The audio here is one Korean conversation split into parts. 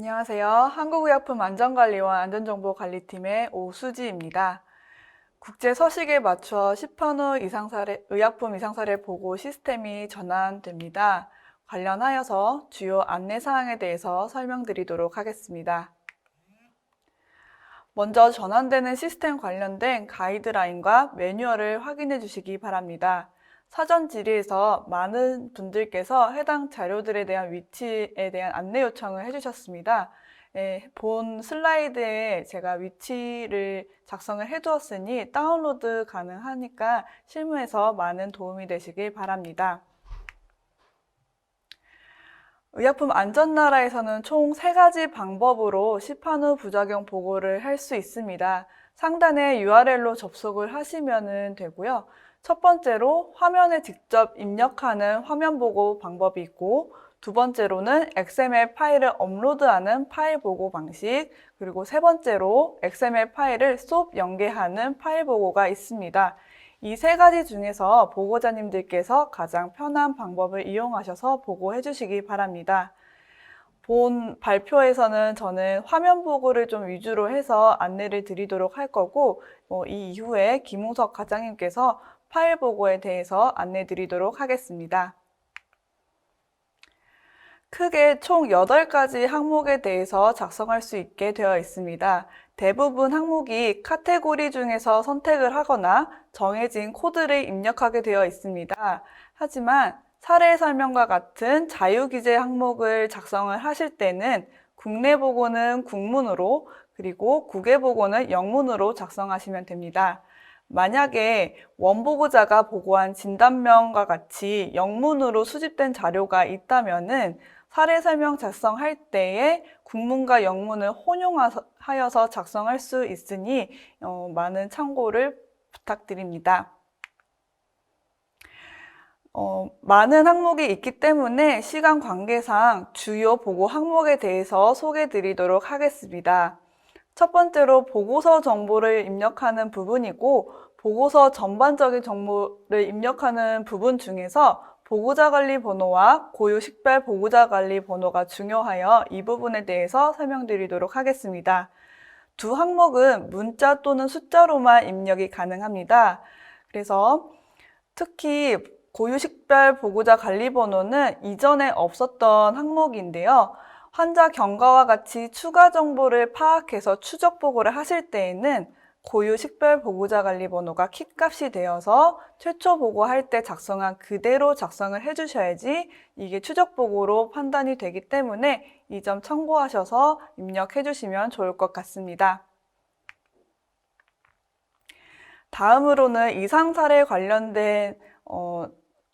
안녕하세요. 한국의약품안전관리원 안전정보관리팀의 오수지입니다. 국제 서식에 맞춰 시판 후 의약품 이상사례 보고 시스템이 전환됩니다. 관련하여서 주요 안내사항에 대해서 설명드리도록 하겠습니다. 먼저 전환되는 시스템 관련된 가이드라인과 매뉴얼을 확인해 주시기 바랍니다. 사전 질의에서 많은 분들께서 해당 자료들에 대한 위치에 대한 안내 요청을 해주셨습니다. 본 슬라이드에 제가 위치를 작성을 해두었으니 다운로드 가능하니까 실무에서 많은 도움이 되시길 바랍니다. 의약품 안전나라에서는 총 3가지 방법으로 시판 후 부작용 보고를 할 수 있습니다. 상단에 URL로 접속을 하시면 되고요. 첫 번째로 화면에 직접 입력하는 화면 보고 방법이 있고, 두 번째로는 XML 파일을 업로드하는 파일 보고 방식, 그리고 세 번째로 XML 파일을 SOAP 연계하는 파일 보고가 있습니다. 이 3가지 중에서 보고자님들께서 가장 편한 방법을 이용하셔서 보고해 주시기 바랍니다. 본 발표에서는 저는 화면 보고를 좀 위주로 해서 안내를 드리도록 할 거고, 이 이후에 김웅석 과장님께서 파일 보고에 대해서 안내 드리도록 하겠습니다. 크게 총 8가지 항목에 대해서 작성할 수 있게 되어 있습니다. 대부분 항목이 카테고리 중에서 선택을 하거나 정해진 코드를 입력하게 되어 있습니다. 하지만 사례 설명과 같은 자유기재 항목을 작성을 하실 때는 국내 보고는 국문으로, 그리고 국외 보고는 영문으로 작성하시면 됩니다. 만약에 원보고자가 보고한 진단명과 같이 영문으로 수집된 자료가 있다면은 사례 설명 작성할 때에 국문과 영문을 혼용하여서 작성할 수 있으니 많은 참고를 부탁드립니다. 많은 항목이 있기 때문에 시간 관계상 주요 보고 항목에 대해서 소개해 드리도록 하겠습니다. 첫 번째로 보고서 정보를 입력하는 부분이고, 보고서 전반적인 정보를 입력하는 부분 중에서 보고자관리 번호와 고유식별 보고자관리 번호가 중요하여 이 부분에 대해서 설명드리도록 하겠습니다. 두 항목은 문자 또는 숫자로만 입력이 가능합니다. 그래서 특히 고유식별 보고자관리 번호는 이전에 없었던 항목인데요. 환자 경과와 같이 추가 정보를 파악해서 추적 보고를 하실 때에는 고유 식별 보고자 관리 번호가 킥값이 되어서 최초 보고할 때 작성한 그대로 작성을 해주셔야지 이게 추적 보고로 판단이 되기 때문에 이 점 참고하셔서 입력해 주시면 좋을 것 같습니다. 다음으로는 이상 사례 관련된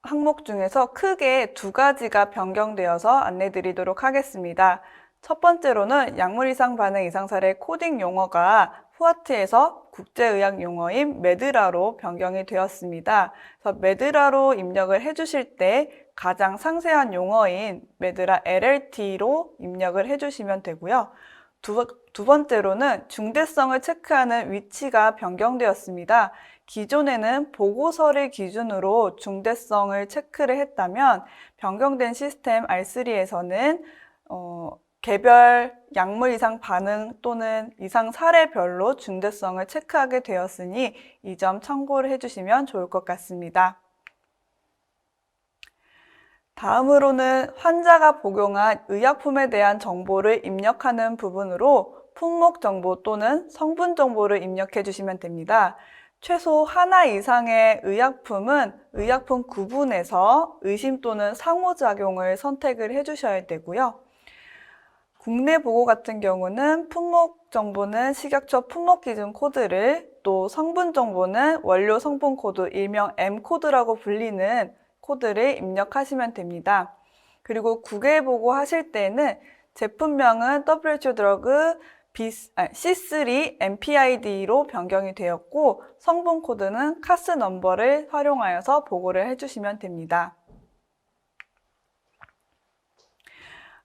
항목 중에서 크게 2가지가 변경되어서 안내 드리도록 하겠습니다. 첫 번째로는 약물 이상 반응 이상 사례 코딩 용어가 후아트에서 국제의학 용어인 메드라로 변경이 되었습니다. 그래서 메드라로 입력을 해주실 때 가장 상세한 용어인 메드라 LLT로 입력을 해주시면 되고요. 두 번째로는 중대성을 체크하는 위치가 변경되었습니다. 기존에는 보고서를 기준으로 중대성을 체크를 했다면 변경된 시스템 R3에서는 개별 약물 이상 반응 또는 이상 사례별로 중대성을 체크하게 되었으니 이 점 참고를 해주시면 좋을 것 같습니다. 다음으로는 환자가 복용한 의약품에 대한 정보를 입력하는 부분으로 품목 정보 또는 성분 정보를 입력해 주시면 됩니다. 최소 하나 이상의 의약품은 의약품 구분에서 의심 또는 상호작용을 선택을 해주셔야 되고요. 국내 보고 같은 경우는 품목 정보는 식약처 품목 기준 코드를, 또 성분 정보는 원료 성분 코드, 일명 M코드라고 불리는 코드를 입력하시면 됩니다. 그리고 국외 보고 하실 때는 제품명은 WHO 드러그 C3 MPID로 변경이 되었고, 성분 코드는 카스 넘버를 활용하여서 보고를 해주시면 됩니다.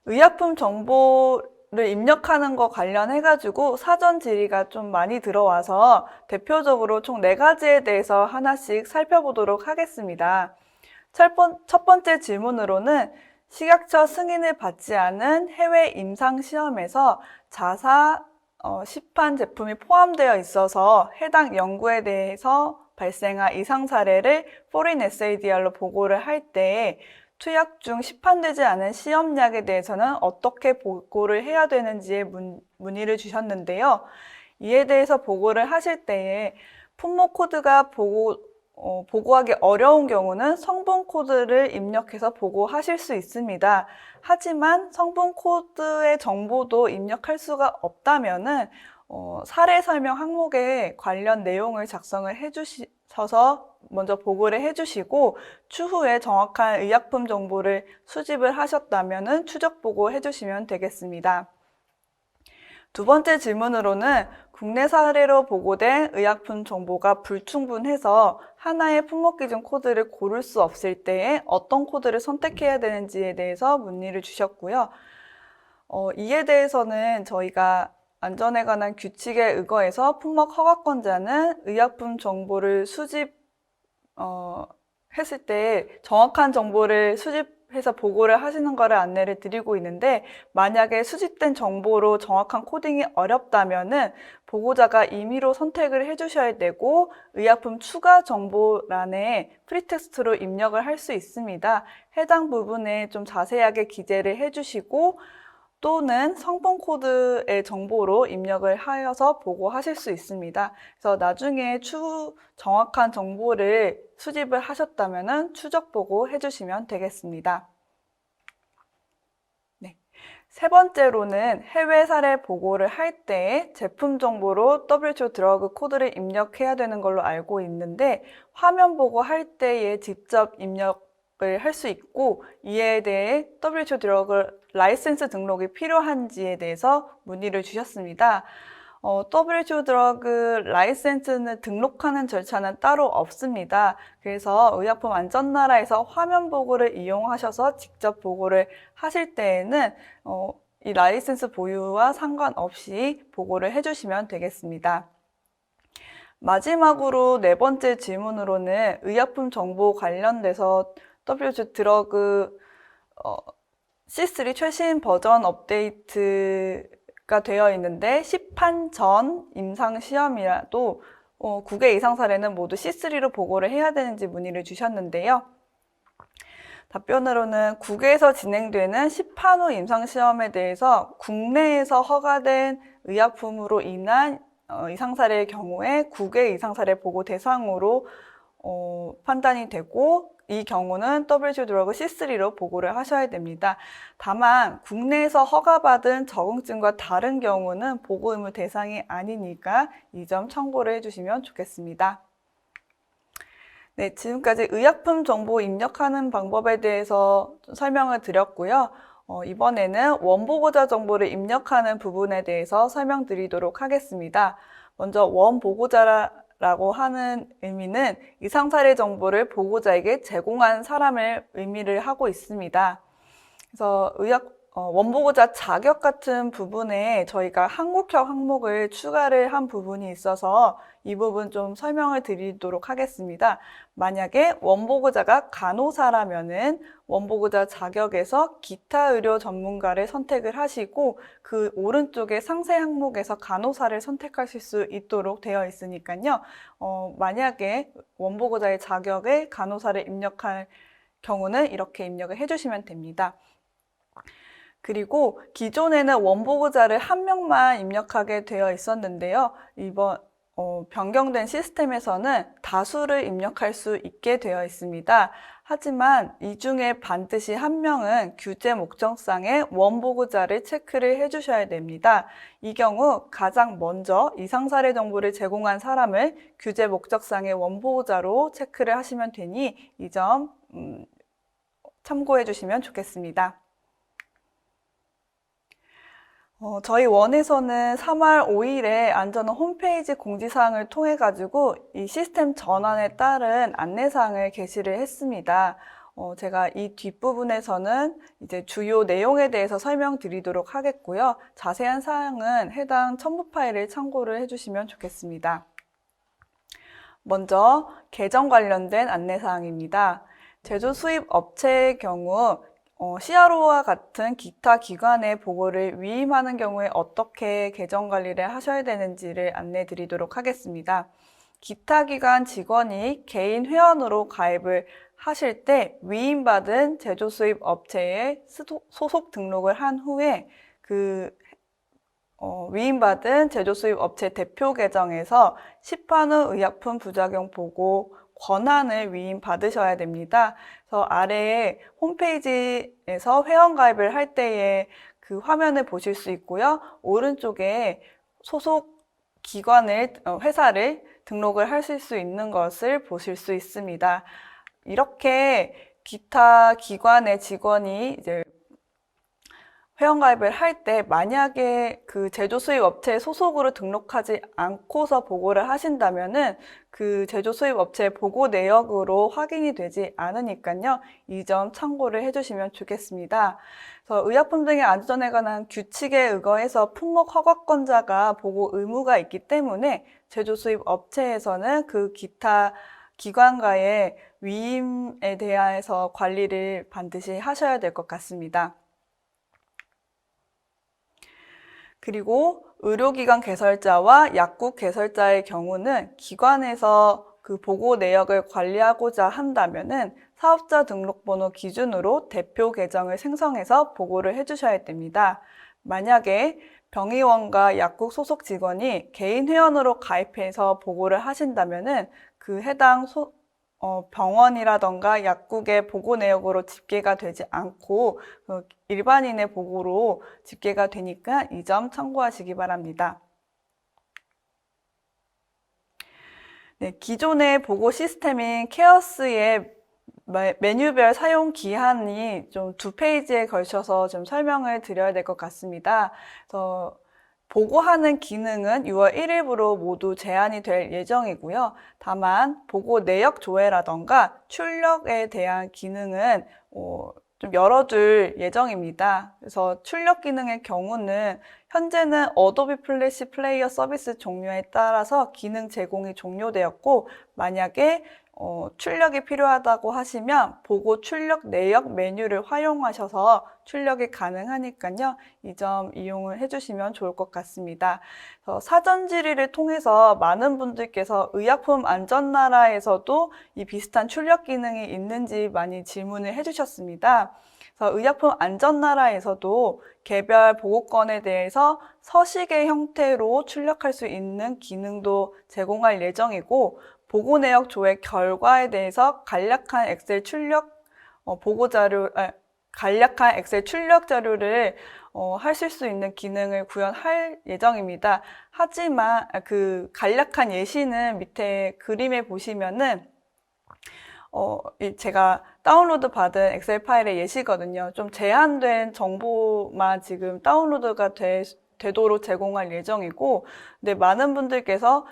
의약품 정보를 입력하는 거 관련해가지고 사전 질의가 좀 많이 들어와서 대표적으로 총 4가지에 대해서 하나씩 살펴보도록 하겠습니다. 첫 번째 질문으로는 식약처 승인을 받지 않은 해외 임상시험에서 자사 시판 제품이 포함되어 있어서 해당 연구에 대해서 발생한 이상 사례를 Foreign SADR로 보고를 할 때 투약 중 시판되지 않은 시험약에 대해서는 어떻게 보고를 해야 되는지에 문의를 주셨는데요. 이에 대해서 보고를 하실 때에 품목 코드가 보고하기 어려운 경우는 성분 코드를 입력해서 보고하실 수 있습니다. 하지만 성분 코드의 정보도 입력할 수가 없다면은 사례 설명 항목에 관련 내용을 작성을 해주셔서 먼저 보고를 해주시고 추후에 정확한 의약품 정보를 수집을 하셨다면은 추적 보고 해주시면 되겠습니다. 두 번째 질문으로는 국내 사례로 보고된 의약품 정보가 불충분해서 하나의 품목기준 코드를 고를 수 없을 때에 어떤 코드를 선택해야 되는지에 대해서 문의를 주셨고요. 이에 대해서는 저희가 안전에 관한 규칙에 의거해서 품목 허가권자는 의약품 정보를 했을 때 정확한 정보를 수집해서 보고를 하시는 것을 안내를 드리고 있는데, 만약에 수집된 정보로 정확한 코딩이 어렵다면은 보고자가 임의로 선택을 해주셔야 되고 의약품 추가 정보란에 프리텍스트로 입력을 할 수 있습니다. 해당 부분에 좀 자세하게 기재를 해주시고 또는 성분 코드의 정보로 입력을 하여서 보고하실 수 있습니다. 그래서 나중에 정확한 정보를 수집을 하셨다면 추적 보고 해주시면 되겠습니다. 네. 세 번째로는 해외 사례 보고를 할 때 제품 정보로 WHO 드러그 코드를 입력해야 되는 걸로 알고 있는데, 화면 보고할 때에 직접 입력을 할 수 있고 이에 대해 WHO 드러그 라이센스 등록이 필요한지에 대해서 문의를 주셨습니다. WHO 드러그 라이센스는 등록하는 절차는 따로 없습니다. 그래서 의약품 안전나라에서 화면 보고를 이용하셔서 직접 보고를 하실 때에는 이 라이센스 보유와 상관없이 보고를 해주시면 되겠습니다. 마지막으로 네 번째 질문으로는 의약품 정보 관련돼서 WHO 드러그 C3 최신 버전 업데이트가 되어 있는데 시판 전 임상 시험이라도 9개 이상 사례는 모두 C3로 보고를 해야 되는지 문의를 주셨는데요. 답변으로는 9개에서 진행되는 시판 후 임상 시험에 대해서 국내에서 허가된 의약품으로 인한 이상 사례의 경우에 9개 이상 사례 보고 대상으로 판단이 되고, 이 경우는 WHO 드러그 C3로 보고를 하셔야 됩니다. 다만 국내에서 허가받은 적응증과 다른 경우는 보고 의무 대상이 아니니까 이 점 참고를 해주시면 좋겠습니다. 네, 지금까지 의약품 정보 입력하는 방법에 대해서 설명을 드렸고요. 이번에는 원보고자 정보를 입력하는 부분에 대해서 설명드리도록 하겠습니다. 먼저 원보고자라고 하는 의미는 이상 사례 정보를 보고자에게 제공한 사람을 의미를 하고 있습니다. 그래서 원보고자 자격 같은 부분에 저희가 한국형 항목을 추가를 한 부분이 있어서 이 부분 좀 설명을 드리도록 하겠습니다. 만약에 원보고자가 간호사라면은 원보고자 자격에서 기타 의료 전문가를 선택을 하시고 그 오른쪽에 상세 항목에서 간호사를 선택하실 수 있도록 되어 있으니까요. 만약에 원보고자의 자격에 간호사를 입력할 경우는 이렇게 입력을 해주시면 됩니다. 그리고 기존에는 원보고자를 한 명만 입력하게 되어 있었는데요. 이번 변경된 시스템에서는 다수를 입력할 수 있게 되어 있습니다. 하지만 이 중에 반드시 한 명은 규제 목적상에 원보고자를 체크를 해주셔야 됩니다. 이 경우 가장 먼저 이상 사례 정보를 제공한 사람을 규제 목적상의 원보고자로 체크를 하시면 되니 이 점 참고해 주시면 좋겠습니다. 저희 원에서는 3월 5일에 안전원 홈페이지 공지사항을 통해 가지고 이 시스템 전환에 따른 안내사항을 게시를 했습니다. 제가 이 뒷부분에서는 이제 주요 내용에 대해서 설명드리도록 하겠고요. 자세한 사항은 해당 첨부 파일을 참고를 해주시면 좋겠습니다. 먼저 계정 관련된 안내사항입니다. 제조 수입 업체의 경우 CRO와 같은 기타 기관의 보고를 위임하는 경우에 어떻게 계정 관리를 하셔야 되는지를 안내 드리도록 하겠습니다. 기타 기관 직원이 개인 회원으로 가입을 하실 때 위임받은 제조 수입 업체에 소속 등록을 한 후에 위임받은 제조 수입 업체 대표 계정에서 시판후 의약품 부작용 보고 권한을 위임받으셔야 됩니다. 그래서 아래에 홈페이지에서 회원 가입을 할 때의 그 화면을 보실 수 있고요. 오른쪽에 소속 회사를 등록을 하실 수 있는 것을 보실 수 있습니다. 이렇게 기타 기관의 직원이 이제 회원가입을 할 때 만약에 그 제조 수입 업체 소속으로 등록하지 않고서 보고를 하신다면은 그 제조 수입 업체 보고 내역으로 확인이 되지 않으니까요. 이 점 참고를 해주시면 좋겠습니다. 그래서 의약품 등의 안전에 관한 규칙에 의거해서 품목 허가권자가 보고 의무가 있기 때문에 제조 수입 업체에서는 그 기타 기관과의 위임에 대해서 관리를 반드시 하셔야 될 것 같습니다. 그리고 의료기관 개설자와 약국 개설자의 경우는 기관에서 그 보고 내역을 관리하고자 한다면은 사업자 등록번호 기준으로 대표 계정을 생성해서 보고를 해주셔야 됩니다. 만약에 병의원과 약국 소속 직원이 개인 회원으로 가입해서 보고를 하신다면은 그 해당 병원이라던가 약국의 보고 내역으로 집계가 되지 않고 일반인의 보고로 집계가 되니까 이 점 참고하시기 바랍니다. 네, 기존의 보고 시스템인 케어스의 메뉴별 사용 기한이 좀 2페이지에 걸쳐서 좀 설명을 드려야 될 것 같습니다. 그래서 보고하는 기능은 6월 1일부로 모두 제한이 될 예정이고요. 다만 보고 내역 조회라던가 출력에 대한 기능은 좀 열어둘 예정입니다. 그래서 출력 기능의 경우는 현재는 어도비 플래시 플레이어 서비스 종료에 따라서 기능 제공이 종료되었고, 만약에 출력이 필요하다고 하시면 보고 출력 내역 메뉴를 활용하셔서 출력이 가능하니까요. 이 점 이용을 해주시면 좋을 것 같습니다. 사전 질의를 통해서 많은 분들께서 의약품 안전나라에서도 이 비슷한 출력 기능이 있는지 많이 질문을 해주셨습니다. 그래서 의약품 안전나라에서도 개별 보고건에 대해서 서식의 형태로 출력할 수 있는 기능도 제공할 예정이고, 보고 내역 조회 결과에 대해서 간략한 엑셀 출력 자료를 하실 수 있는 기능을 구현할 예정입니다. 하지만 그 간략한 예시는 밑에 그림에 보시면은 제가 다운로드 받은 엑셀 파일의 예시거든요. 좀 제한된 정보만 지금 다운로드가 되도록 제공할 예정이고, 근데 많은 분들께서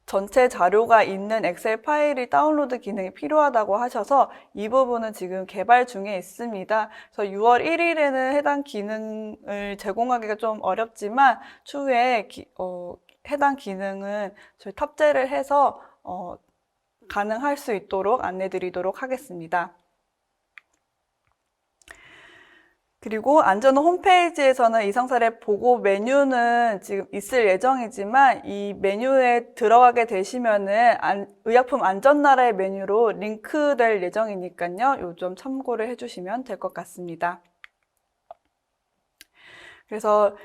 전체 자료가 있는 엑셀 파일이 다운로드 기능이 필요하다고 하셔서 이 부분은 지금 개발 중에 있습니다. 그래서 6월 1일에는 해당 기능을 제공하기가 좀 어렵지만 추후에 해당 기능은 저희 탑재를 해서 가능할 수 있도록 안내 드리도록 하겠습니다. 그리고 안전호 홈페이지에서는 이상사례 보고 메뉴는 지금 있을 예정이지만 이 메뉴에 들어가게 되시면은 의약품 안전나라의 메뉴로 링크될 예정이니까요. 요 점 참고를 해주시면 될 것 같습니다. 그래서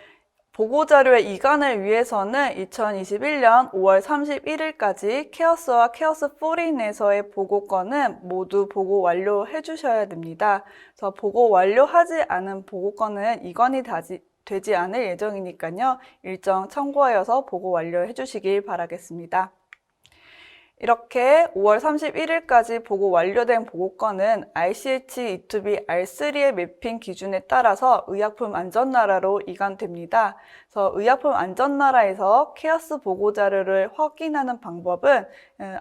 보고자료의 이관을 위해서는 2021년 5월 31일까지 케어스와 케어스 포린에서의 보고건은 모두 보고 완료해 주셔야 됩니다. 그래서 보고 완료하지 않은 보고건은 이관이 되지 않을 예정이니까요. 일정 참고하여서 보고 완료해 주시길 바라겠습니다. 이렇게 5월 31일까지 보고 완료된 보고건은 ICH E2B R3의 매핑 기준에 따라서 의약품 안전나라로 이관됩니다. 그래서 의약품 안전나라에서 케어스 보고 자료를 확인하는 방법은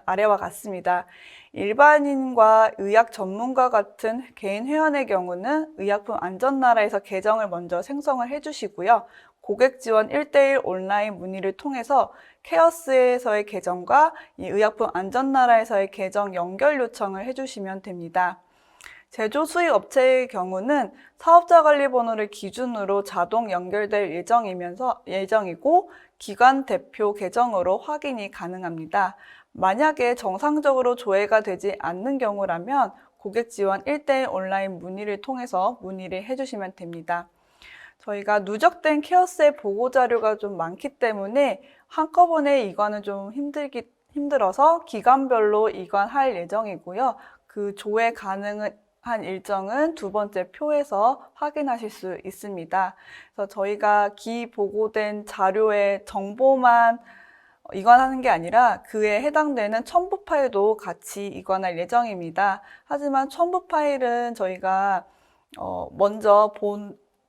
아래와 같습니다. 일반인과 의학 전문가 같은 개인 회원의 경우는 의약품 안전나라에서 계정을 먼저 생성을 해주시고요. 고객 지원 1:1 온라인 문의를 통해서 케어스에서의 계정과 이 의약품 안전나라에서의 계정 연결 요청을 해주시면 됩니다. 제조 수입 업체의 경우는 사업자 관리 번호를 기준으로 자동 연결될 예정이고 기관 대표 계정으로 확인이 가능합니다. 만약에 정상적으로 조회가 되지 않는 경우라면 고객 지원 1:1 온라인 문의를 통해서 문의를 해주시면 됩니다. 저희가 누적된 케어스의 보고 자료가 좀 많기 때문에 한꺼번에 이관은 좀 힘들어서 기간별로 이관할 예정이고요. 그 조회 가능한 일정은 두 번째 표에서 확인하실 수 있습니다. 그래서 저희가 기보고된 자료의 정보만 이관하는 게 아니라 그에 해당되는 첨부 파일도 같이 이관할 예정입니다. 하지만 첨부 파일은 저희가 먼저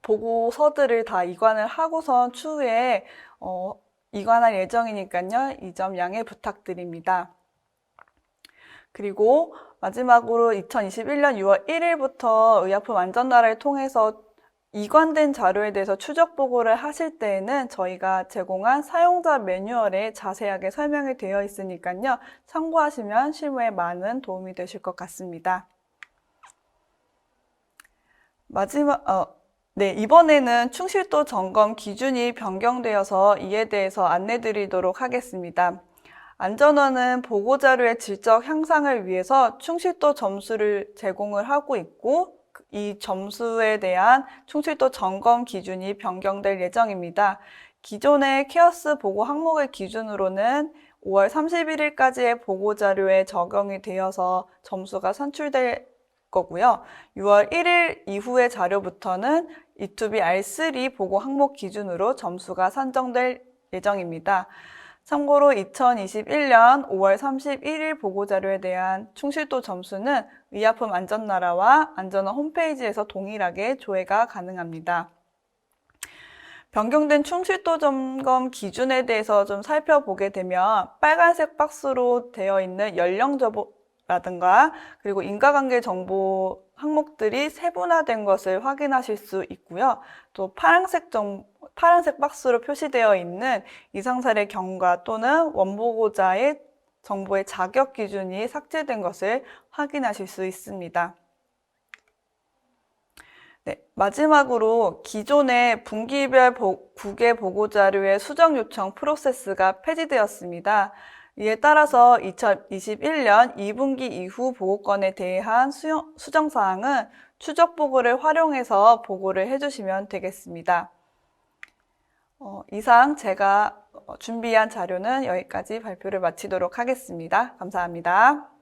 보고서들을 다 이관을 하고선 추후에 이관할 예정이니까요. 이 점 양해 부탁드립니다. 그리고 마지막으로 2021년 6월 1일부터 의약품 안전날을 통해서 이관된 자료에 대해서 추적 보고를 하실 때에는 저희가 제공한 사용자 매뉴얼에 자세하게 설명이 되어 있으니까요. 참고하시면 실무에 많은 도움이 되실 것 같습니다. 이번에는 충실도 점검 기준이 변경되어서 이에 대해서 안내 드리도록 하겠습니다. 안전원은 보고자료의 질적 향상을 위해서 충실도 점수를 제공을 하고 있고 이 점수에 대한 충실도 점검 기준이 변경될 예정입니다. 기존의 케어스 보고 항목을 기준으로는 5월 31일까지의 보고자료에 적용이 되어서 점수가 산출될 거고요. 6월 1일 이후의 자료부터는 E2B R3 보고 항목 기준으로 점수가 산정될 예정입니다. 참고로 2021년 5월 31일 보고자료에 대한 충실도 점수는 의약품 안전나라와 안전원 홈페이지에서 동일하게 조회가 가능합니다. 변경된 충실도 점검 기준에 대해서 좀 살펴보게 되면 빨간색 박스로 되어 있는 연령 정보라든가 그리고 인과관계 정보 항목들이 세분화된 것을 확인하실 수 있고요. 또 파란색 박스로 표시되어 있는 이상 사례 경과 또는 원보고자의 정보의 자격 기준이 삭제된 것을 확인하실 수 있습니다. 마지막으로 기존의 분기별 국외 보고자료의 수정 요청 프로세스가 폐지되었습니다. 이에 따라서 2021년 2분기 이후 보고건에 대한 수정사항은 추적 보고를 활용해서 보고를 해주시면 되겠습니다. 이상 제가 준비한 자료는 여기까지 발표를 마치도록 하겠습니다. 감사합니다.